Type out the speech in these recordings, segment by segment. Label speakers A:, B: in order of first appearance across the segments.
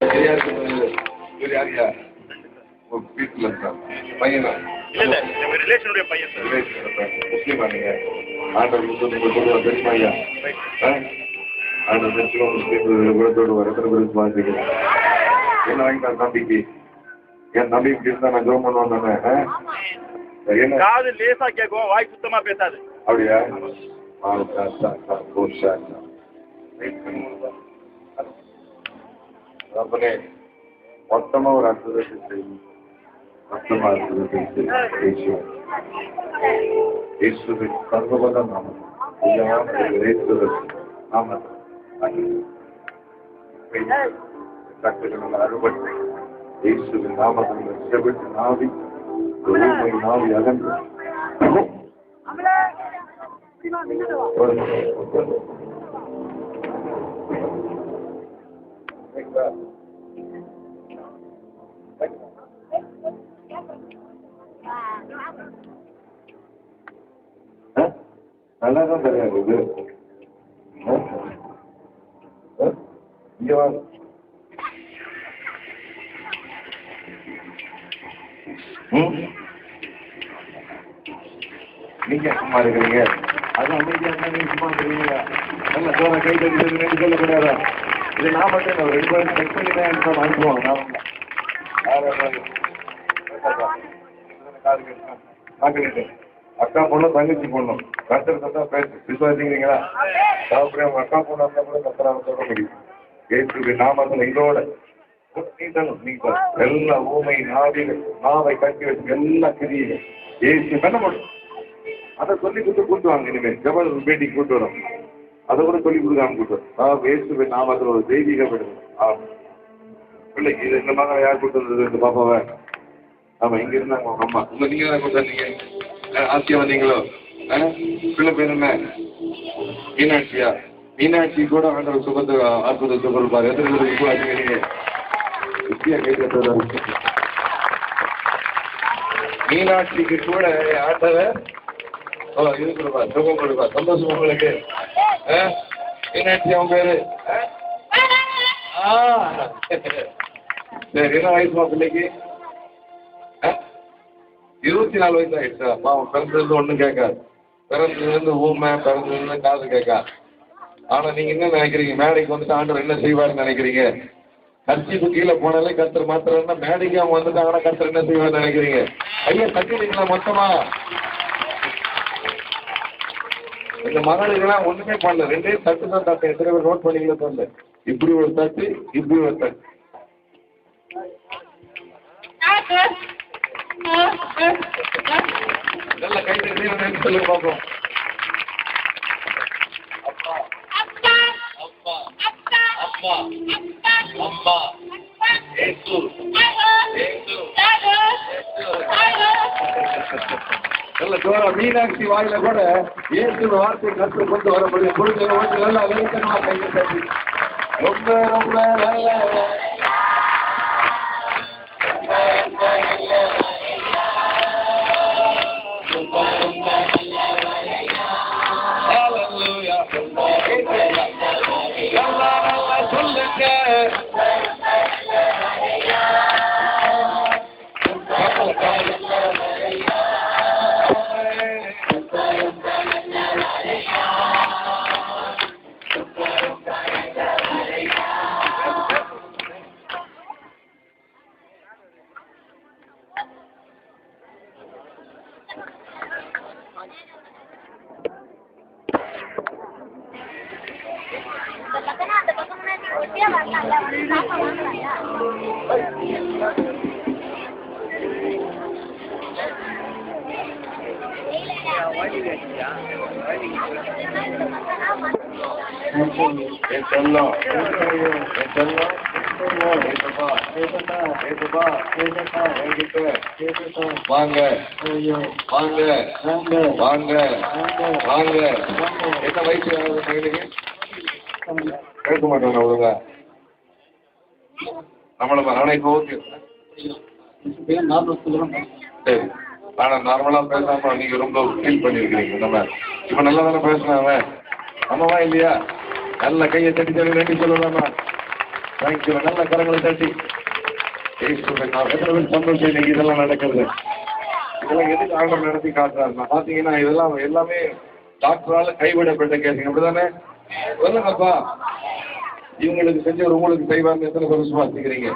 A: சரியா இருக்கு. இவர் யாரியா வீட்டில் இருக்கா பையனா?
B: இல்ல எங்க ரிலேஷனுடைய பையன் சார்.
A: முஸ்லீமா நீங்க? ஆண்டவர் தெரியுமா ஐயா? ஆண்டவர் தெரிஞ்சுமா முஸ்லீம் குலத்தோடு வர எத்தனை பேருக்கு பார்த்துருக்கீங்க? என்ன வாங்கிட்டான் தம்பிக்கு? என் தம்பி இப்படி இருந்தா நான் ஜோம் பண்ணுவேன் தானே?
B: காது லேசா கேட்கும், வாய் சுத்தமா பேசாது.
A: அப்படியா? அப்பனே மொத்தமா ஒரு அற்புதத்தை செய்யும். மொத்தமா அற்புதத்தை செய்யும். இயேசுவின் சர்வபத நாமம் சக்திகள் அறுபட்டு இயேசுவின் நாமத்தில் செவிட்டு நாவி ஊமை நாவி அகன்று நல்லாதான் தெரியாது இது. இங்க வா. நீங்க சும்மா இருக்கிறீங்க, அது அமைதியா இருந்தா நீங்க சும்மா இருக்கிறீங்க. நல்ல சோழ கை தட்டி சொல்லக்கூடாதா? இது நான் மட்டும் ஒரு 2 பேரும் செக் பண்ணி தான் எனக்கு அனுப்புவாங்க. நான் அக்கா பொண்ணு தங்கச்சி பொண்ணும் கத்தர் கத்தா பேசு விசுவாசிக்கிறீங்களா? அவங்க அக்கா பொண்ணு இருந்தா கூட கத்தராக சொல்ல முடியும். ஏற்று நாமத்தில் இதோட எல்லா ஊமை நாவிகள் நாவை கட்டி வச்சு எல்லா கிரியும் ஏசு பண்ண முடியும். அதை சொல்லி கூட்டு வாங்க. இனிமேல் ஜபல் பேட்டிக்கு கூட்டு வரோம். அதை கூட சொல்லி கொடுக்காம கூட்டு வரும். ஏசுவை நாமத்தில் ஒரு தெய்வீக விடுவோம். பிள்ளைக்கு இது இந்த மாதிரி யார் கூட்டு வந்தது? இந்த பாப்பாவை ஆமா இங்க இருந்தாங்க உங்க அம்மா. உங்க நீங்க தான் கூட்டு வந்தீங்க. ஆசியா வந்தீங்களோ? பிள்ளை பேர் என்ன? மீனாட்சியா? மீனாட்சி கூட ஆண்டவர் சுகத்தை அற்புதத்தை கொடுப்பாரு. எத்தனை பேருக்கு அதிகரிங்க வித்தியா கேட்கறத மீனாட்சிக்கு கூட ஆண்டவர் இது கொடுப்பார், சுகம் கொடுப்பார். சந்தோஷம் உங்களுக்கு? மீனாட்சி அவன் பேரு? சரி, என்ன வயசுமா பிள்ளைக்கு? 24 வயசு ஆயிடுச்சா? பாவம் பிறந்ததுலேருந்து ஒன்றும் கேட்காது. பிறந்ததுலேருந்து ஊமை, பிறந்ததுலேருந்து காது கேட்காது. ஆனால் நீங்கள் என்ன நினைக்கிறீங்க? மேடைக்கு வந்துட்டு ஆண்டவர் என்ன செய்வார்னு நினைக்கிறீங்க? கர்ச்சீப்பு கீழே போனாலே கர்த்தர் மாத்திரம்னா மேடைக்கு அவங்க வந்துட்டாங்கன்னா கர்த்தர் என்ன செய்வார்னு நினைக்கிறீங்க? ஐயா தட்டிடுங்களா மொத்தமா? இந்த மகளிர்கள்லாம் ஒன்றுமே பண்ணல, 2 தட்டு தான் தட்டு. எத்தனை பேர் நோட் பண்ணிக்கல சொல்ல? இப்படி ஒரு தட்டு, இப்படி ஒரு தட்டு. நல்ல கைது சொல்லுங்க பார்ப்போம். நல்ல ஜோரா மீனாட்சி வாயில கூட இயேசு வார்த்தை கற்று கொண்டு வர முடியும். கொடுக்கிற ஒன்று நல்லா வேகமா கைது தட்டி ரொம்ப ரொம்ப நல்ல வாங்க வாங்க வாங்க வாங்க. என்ன வயசு மகளுக்கு? கேட்க மாட்டாங்க ஒழுங்கா. நம்மள ஆனா இப்போ ஓகே சரி. ஆனா நார்மலா பேசாம நீங்க ரொம்ப ஃபீல் பண்ணிருக்கீங்க. நம்ம இப்ப நல்லா தானே பேசுனாங்க நம்மவா இல்லையா? நல்ல கையை தட்டி தள்ளி நன்றி சொல்லலாமா? தேங்க்யூ. நல்ல கரங்களை தட்டி சந்தோஷம். இன்னைக்கு இதெல்லாம் நடக்கிறது, இதெல்லாம் எதுக்கு ஆர்டர் நடத்தி காட்டுறாருன்னா பாத்தீங்கன்னா இதெல்லாம் எல்லாமே டாக்டரால கைவிடப்பட்ட கேசுங்க. அப்படிதானே சொல்லுங்கப்பா. இவங்களுக்கு செஞ்சவர் உங்களுக்கு செய்வாங்க. எத்தனை பேர் விசுவாசிக்கிறீங்க?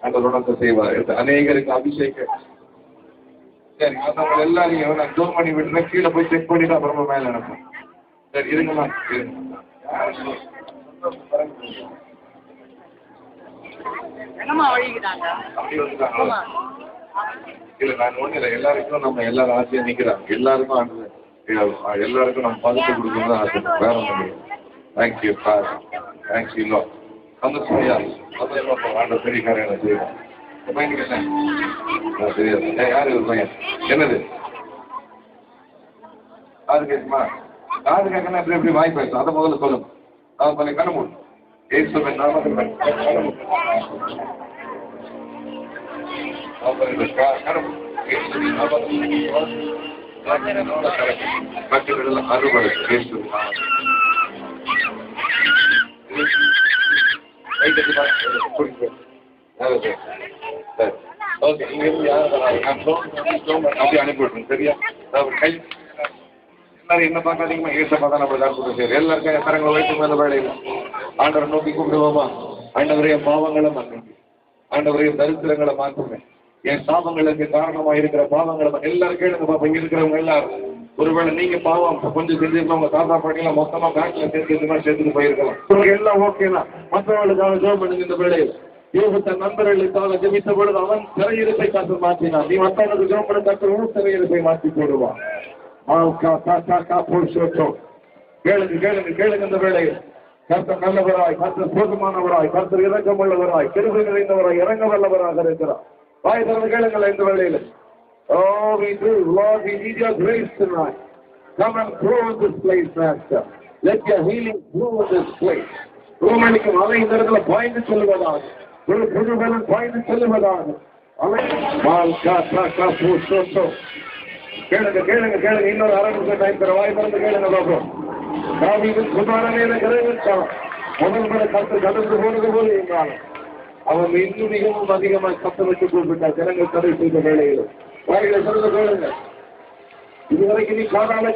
A: அந்த ருணத்தை செய்வார். அநேகருக்கு அபிஷேகம். சரி, மற்றவங்க எல்லாரையும் நான் ஜோன் பண்ணி விட்டுறேன். கீழே போய் செக் பண்ணிட்டு அப்புறமா மேல அனுப்பும். சரி இருங்கம்மா. அப்படி வந்துட்டாங்க. இல்ல நான் ஒண்ணு இல்லை, எல்லாருக்கும் நம்ம எல்லாரும் ஆசையா நிக்கிறாங்க. எல்லாருக்கும் எல்லாருக்கும் நம்ம பதத்தை கொடுக்கணும் தான் ஆசை, வேற ஒண்ணு. Thank you sir, thank you. இல்லை சந்தோஷமையா ஆண்ட பெரிய காரியம் செய்வோம். பையனுக்கு என்ன தெரியாது. யாரு ஒரு பையன்? என்னது காது கேட்குமா? காது கேட்கணும். எப்படி எப்படி வாய் பேசும் அதை முதல்ல சொல்லுங்க. நான் பண்ணி கண்ண ஏசுவன் நாமத்தில் அறுபடை ஓகே. இங்க இருந்து யாரும் அனுப்பிவிடுறேன். சரியா? கை எல்லாரும் என்ன பார்க்காதீங்கம்மா. ஏச பார்த்தா நம்ம கூட்டம் சரி. எல்லாருக்கும் கரங்களை வைத்து மேல வேலையில் ஆண்டவரை நோக்கி கூப்பிடுவோமா? ஆண்டவரைய பாவங்களை மன்னிங்க. ஆண்டவரைய தரித்திரங்களை மாற்றுங்க. என் சாபங்களுக்கு காரணமா இருக்கிற பாவங்களை எல்லாரும் கேளுங்க பாப்பா. இங்க இருக்கிறவங்க எல்லாரும் ஒருவேளை நீங்க பாவம் கொஞ்சம் செஞ்சிருக்கோம், உங்க தாத்தா பாட்டிலாம் மொத்தமா பேங்க்ல சேர்த்துட்டு போயிருக்கலாம். எல்லாம் ஓகேனா மற்றவர்களுக்காக ஜெபம் பண்ணுங்க. இந்த வேலையில் யோகத்த நண்பர்களுக்காக ஜெபித்த பொழுது அவன் சிறையிருப்பை காத்து மாற்றினான். நீ மற்றவனுக்கு ஜெபம் பண்ண கற்று சிறையிருப்பை மாற்றி போடுவான். கேளுங்க கேளுங்க கேளுங்க. இந்த வேளையில் கர்த்தர் நல்லவராய், கர்த்தர் போதுமானவராய், கர்த்தர் இறக்கம் உள்ளவராய், கிருபை நிறைந்தவராய், இறங்க வல்லவராக இருக்கிறார். வாய் திறந்து கேளுங்கள் இந்த வேளையில். Oh, we do, Lord, we need your grace tonight. Come and flow in this place, Master. Let your healing flow in this place. ரோமணிக்கு மலை இந்த இடத்துல பாய்ந்து செல்வதாக, ஒரு புது பலன் பாய்ந்து செல்வதாக. கேளுங்க கேளுங்க கேளுங்க. இன்னொரு 6 நிமிஷம் டைம் தர. வாய் திறந்து கேளுங்க பாப்போம். தாவீதின் குமாரனே எனக்கு இறங்கிட்டான். முதல் முறை கர்த்தர் கடந்து போனது போல இருந்தாலும் அவன் இன்னும் மிகவும் அதிகமாக சத்தமிட்டு கூப்பிட்டார். ஜனங்கள் தடை செய்த வேளையில் வாயிலை திறந்து கேளுங்க. இதுவரைக்கும் நீ காணாத